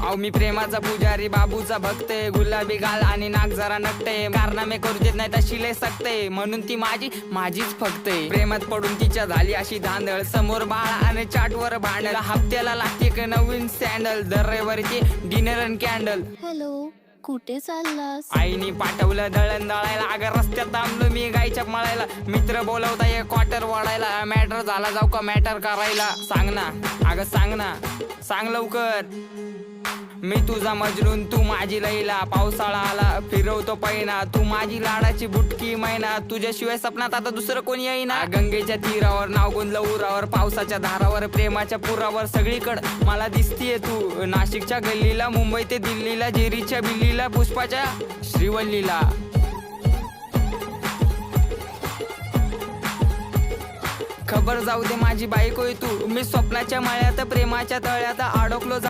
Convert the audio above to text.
अहो मी प्रेमाचा पुजारी, बाबूचा भक्त आहे, गुलाबी गाल आणि नाक जरा नकटे, कारनामे करू देत नाही तशी लय सकते, म्हणून ती माझीच फक्त आहे. प्रेमात पडून तिच्या झाली अशी धांदळ, समोर बाळा आणि चाटवर भांडल, हप्त्याला लागते एक नवीन सँडल, दर रविवारीची डिनर अँड कॅन्डल. हॅलो, कुठे चाललास? आईनी पाठवलं दळण दळायला, अगं रस्त्यात थांबलो मी गायच्या मळायला, मित्र बोलवता एक क्वार्टर वाढायला, मॅटर झाला जाऊ का मॅटर करायला, सांग ना अगं सांग ना, सांग लवकर. मी तुझा मजनून तू माझी लैला, पावसाळा आला फिरवतो पैना, तू माझी लाडाची बुटकी मैना, तुझ्याशिवाय सपनात आता दुसरं कोणी येईना. गंगेच्या तीरावर नाव गोंदलं उरावर, पावसाच्या धारावर प्रेमाच्या पुरावर, सगळीकडं मला दिसतीये तू, नाशिकच्या गल्लीला, मुंबई ते दिल्लीला, जेरीच्या बिल्लीला, पुष्पाच्या श्रीवल्लीला. खबर जाऊ दे माझी बायको आहे तू, मी स्वप्नाच्या माळ्यात प्रेमाच्या तळ्यात अडकलो.